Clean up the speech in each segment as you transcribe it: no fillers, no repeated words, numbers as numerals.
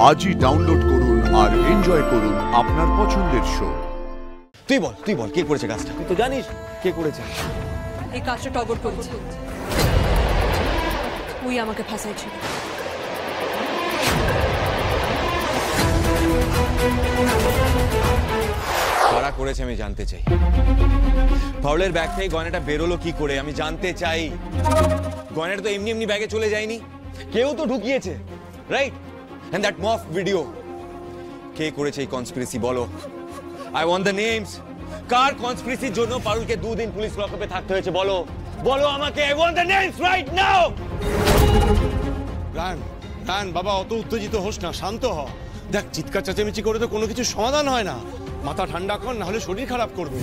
আজই ডাউনলোড করুন আর এনজয় করুন আপনার পছন্দের শো। তুই বল কে করেছে কাজটা? তুই তো জানিস কে করেছে। এই কাজটা টগর করেছে। ওই আমাকে ফাঁসাইছিল। কারা করেছে আমি জানতে চাই। পাউলের ব্যাগ থেকে গয়নাটা বেরোলো কি করে আমি জানতে চাই। গয়নাটা তো এমনি ব্যাগে চলে যায়নি, কেউ তো ঢুকিয়েছে, রাইট? এন্ড দ্যাট মফ ভিডিও, কে করেছে এই কনস্পিরেসি বলো। I want the names. কার কনস্পিরেসির জন্য পারুলকে 2 দিন পুলিশ লকআপে থাকতে হয়েছে বলো আমাকে। I want the names right now. Run বাবা, অত উত্তেজিত হোস না, শান্ত হ। দেখ, চিৎকার চেঁচামেচি করে তো কোনো কিছু সমাধান হয় না। মাথা ঠান্ডা কর, না হলে শরীর খারাপ করবে।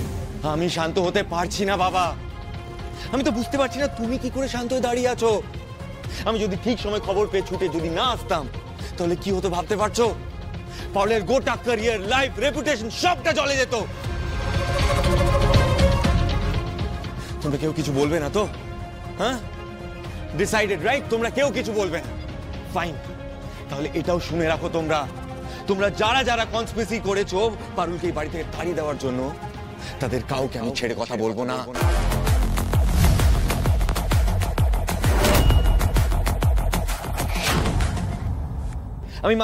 আমি শান্ত হতে পারছি না বাবা। আমি তো বুঝতে পারছি না তুমি কি করে শান্ত হয়ে দাঁড়িয়ে আছো। আমি যদি ঠিক সময় খবর পেয়ে ছুটে যদি না আসতাম তাহলে কি হতো ভাবতে পারছো? পাউলের গোটা ক্যারিয়ার, লাইফ, রেপুটেশন সবটা চলে যেত। তোমরা কেউ কিছু বলবে না তো? হ্যাঁ, ডিসাইডেড রাইট? তোমরা কেউ কিছু বলবে না, ফাইন। তাহলে এটাও শুনে রাখো, তোমরা যারা কনস্পিরেসি করেছো পারুলকে এই বাড়ি থেকে তাড়িয়ে দেওয়ার জন্য, তাদের কাউকে আমি ছেড়ে কথা বলবো না। আমি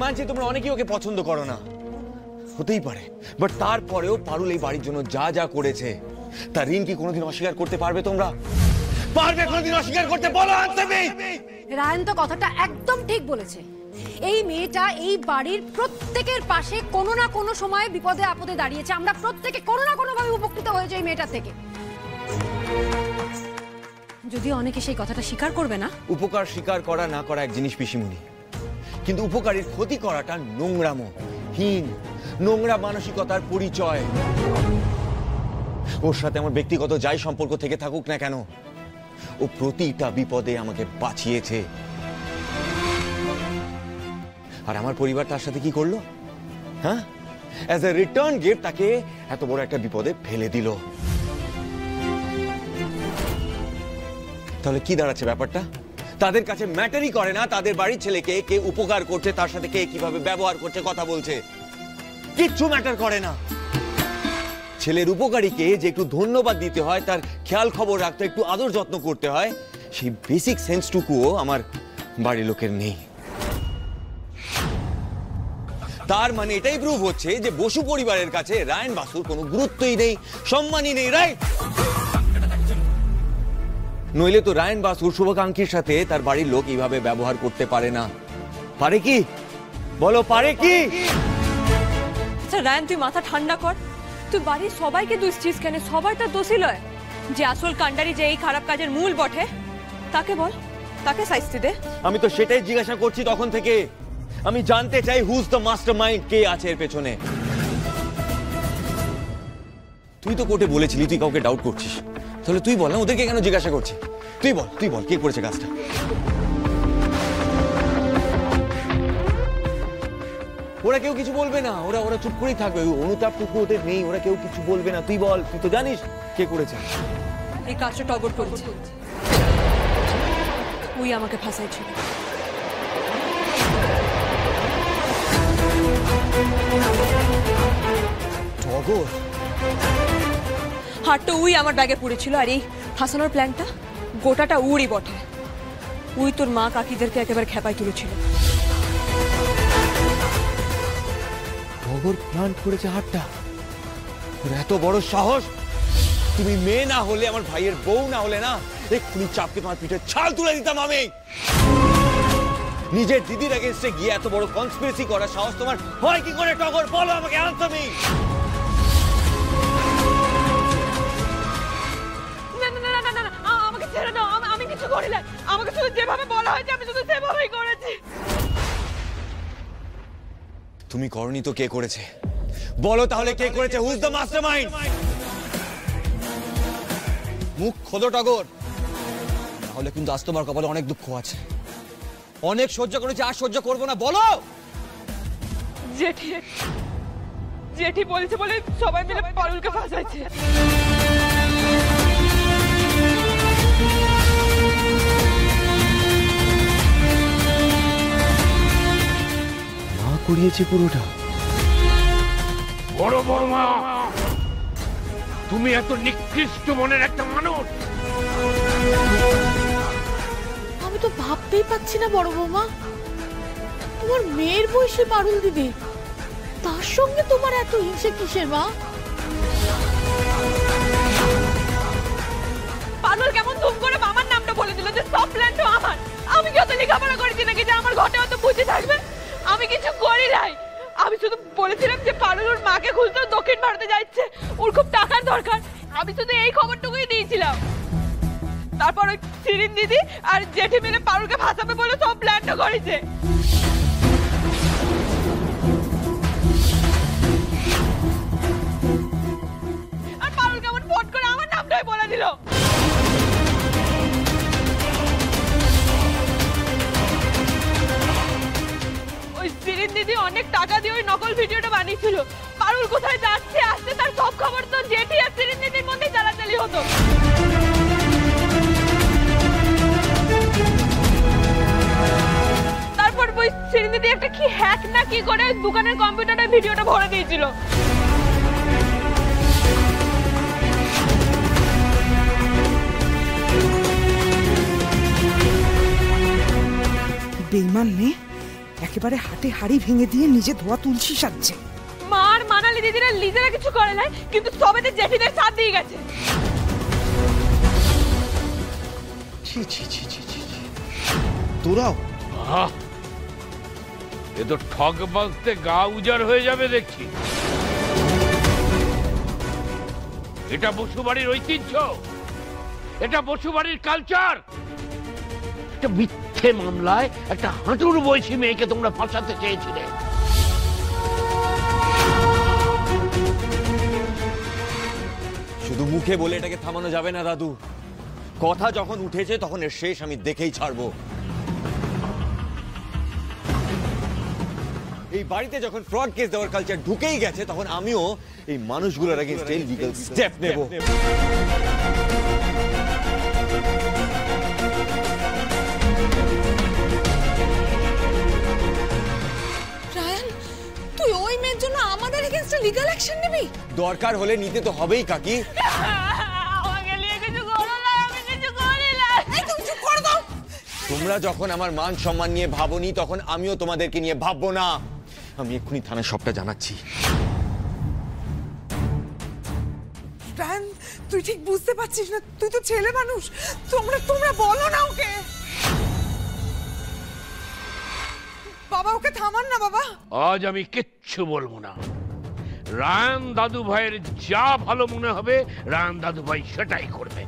মানছি তোমরা অনেকেই ওকে পছন্দ করো না, হতেই পারে। বাট তারপরেও পারুল এই বাড়ির জন্য যা করেছে তার ঋণ কি কোনোদিন অস্বীকার করতে পারবে তোমরা? পারবে কোনোদিন অস্বীকার করতে? বলো আনসামি। রায়ন তো কথাটা একদম ঠিক বলেছে। এই মেয়েটা এই বাড়ির প্রত্যেকের পাশে কোনো না কোনো সময় বিপদে আপদে দাঁড়িয়েছে। আমরা প্রত্যেকে কোনো না কোনো ভাবে উপকৃত হয়েছে এই মেয়েটার থেকে। যদিও অনেকে সেই কথাটা স্বীকার করবে না। উপকার স্বীকার করা না করা এক জিনিস পিসিমণি, কিন্তু উপকারীর ক্ষতি করাটা নোংরা মানসিকতার পরিচয়। ওর সাথে আমার ব্যক্তিগত যাই সম্পর্ক থেকে থাকুক না কেন, ও প্রতিটা বিপদে আমাকে বাঁচিয়েছে। আর আমার পরিবার তার সাথে কি করলো? হ্যাঁ, অ্যাজ এ রিটার্ন গিফট তাকে এত বড় একটা বিপদে ফেলে দিল। তাহলে কি দাঁড়াচ্ছে ব্যাপারটা? তাদের কাছে ম্যাটারই করে না তাদের বাড়ির ছেলেকে কে উপকার করছে, তার সাথে কে কিভাবে ব্যবহার করছে, কথা বলছে, কিচ্ছু ম্যাটার করে না। ছেলের উপকারীকে যে একটু ধন্যবাদ দিতে হয়, তার খেয়াল খবর রাখতে, একটু আদর যত্ন করতে হয়, সেই বেসিক সেন্সটুকুও আমার বাড়ির লোকের নেই। তার মানে এটাই প্রুভ হচ্ছে যে বসু পরিবারের কাছে রায়ন বাসুর কোনো গুরুত্বই নেই, সম্মানই নেই, রাইট? নইলে তো রায়ন বাসুর শুভাকাঙ্ক্ষীর সাথে তার বাড়ির লোক এইভাবে ব্যবহার করতে পারে না। পারে কি বলো, পারে কি? আচ্ছা রায়ন, তুই মাথা ঠান্ডা কর। তুই বাড়ির সবাইকে দোষিস কেন? সবাই তো দোষী লয়। যে আসল কাণ্ডারি, যে এই খারাপ কাজের মূল বটে, তাকে বল, তাকে শাস্তি দে। আমি তো সেটাই জিজ্ঞাসা করছি তখন থেকে। আমি জানতে চাই হুজ দ্য মাস্টারমাইন্ড, কে আছে এর পেছনে। তুই তো কোর্টে বলেছিলি তুই কাউকে ডাউট করছিস, তাহলে তুই বল না, ওদেরকে কেন জিজ্ঞাসা করছিস? তুই বল কে করেছে কাজটা? ওরা কেউ কিছু বলবে না, ওরা চুপ করেই থাকবে। অনুতাপটুকু ওদের নেই, ওরা কেউ কিছু বলবে না। তুই বল, তুই তো জানিস কে করেছে। এই কাজটা টগর করেছে। ওই আমাকে ফাঁসাইছিল। টগর? হাটটা উই আমার ব্যাগে পড়েছিল, আর এই ফাঁসানোর প্ল্যানটা গোটাটা উড়ি বটে। উই তোর মা কাকিদেরকে একেবারে খেপায় তুলেছিল। টগর প্ল্যান করেছে হাটটা? ওর এত বড় সাহস! তুমি মেয়ে না হলে, আমার ভাইয়ের বউ না হলে না, এক্ষুনি চাপকে তোমার পিঠে ছাল তুলে দিতাম আমি। নিজের দিদির এগেইনস্টে গিয়ে এত বড় কনস্পিরেসি করার সাহস তোমার হয় কি করে টগর? বলো আমাকে আনসামি। আমাকে ছেড়ে দাও, আমি কিছু করি না। আমাকে শুধু যেভাবে বলা হয়েছে আমি শুধু সেভাবেই করেছি। তুমি করনি তো কে করেছে? বলো তাহলে কে করেছে? Who's the mastermind? মুখ খোলো টগর, তাহলে কিন্তু আজ তোমার কপালে অনেক দুঃখ আছে। অনেক সহ্য করেছি, আর সহ্য করবো না। বলো। জেঠি বলছে বলে সবাই মিলে পারুলকে ফাঁসাইছে। করিয়েছে পুরোটা। বড় বড়মা, তুমি এত নিকৃষ্ট মনের একটা মানুষ। আমি তো ভাবতেই পাচ্ছি না বড় বৌমা, তোমার মেয়ের বয়সী পারুল দিদি, তার সঙ্গে তোমার এত হিংসে কিসের মা? পারুল কেমন ধুম করে মামার নামটা বলে দিল যে সব প্ল্যান তো আমার। আমি কি অত লেখাপড়া করেছি নাকি যে আমার ঘটে অত বুঝে থাকবে? আমি কিছু করি নাই। আমি শুধু বলেছিলাম যে পারুল ওর মাকে খুঁজতে দক্ষিণ ভারতে যাচ্ছে, ওর খুব টাকার দরকার। আমি শুধু এই খবরটুকুই দিয়েছিলাম। তারপর ওই শিরিন দিদি আর জেঠি মিলে পারুলকে ভাসাবে বলে সব প্ল্যানটা করেছে। আর পারুল কেমন ফোন করে আমার নামটাই বলে দিল। ওই শিরিন দিদি অনেক টাকা দিয়ে ওই নকল ভিডিওটা বানিয়েছিল। পারুল কোথায় যাচ্ছে আসছে তার সব খবর তো জেঠি আর শিরিন দিদির মধ্যেই চালাচালি হতো। তারপর ওই শিরিন দিদি একটা কি হ্যাক না কি করে দোকানের কম্পিউটারে ভিডিওটা ভরে দিয়েছিল। বেইমান মেয়ে একেবারে হাটে হাড়ি ভেঙে দিয়ে নিজে ধোয়া তুলসী সাজছে। মার মানালি দিদিরা নিজেরা কিছু করে নাই, কিন্তু সবেতে জেঠিদের সাথ দিয়ে গেছে। ছি ছি ছি ছি ছি ছি। তোরাও এ তো ঠগ বাজতে গা উজাড় হয়ে যাবে দেখছি। এটা বসুবাড়ির ঐতিহ্য, এটা বসুবাড়ির কালচার। একটা মিথ্যে মামলায় একটা হাঁটুর বয়সী মেয়েকে তোমরা ফাঁসাতে চেয়েছিলে। শুধু মুখে বলে এটাকে থামানো যাবে না দাদু। কথা যখন উঠেছে তখন এর শেষ আমি দেখেই ছাড়বো। এই বাড়িতে যখন ফ্রড কেস দেওয়ার কালচার ঢুকেই গেছে তখন আমিও এই মানুষগুলোর এগেইনস্টে লিগ্যাল স্টেপ নেব। রায়ান, তুই ওই মেয়ের জন্য আমাদের এগেইনস্টে লিগ্যাল অ্যাকশন নিবি? দরকার হলে নিতে তো হবেই কাকি। আমাকে নিয়ে কিছু করো না, আমি কিছু করি না। এই তুমি চুপ করে দাও। তোমরা যখন আমার মান সম্মান নিয়ে ভাবোনি তখন আমিও তোমাদেরকে নিয়ে ভাববো না। আমি এক্ষুনি থানায় সবটা জানাচ্ছি। রায়ান, তুই ঠিক বুঝতে পারছিস না, তুই তো ছেলে মানুষ। তোমরা বলো না ওকে। বাবা ওকে থামান না বাবা। আজ আমি কিচ্ছু বলবো না। রায়ান দাদু ভাইয়ের যা ভালো মনে হবে রায়ান দাদু ভাই সেটাই করবে।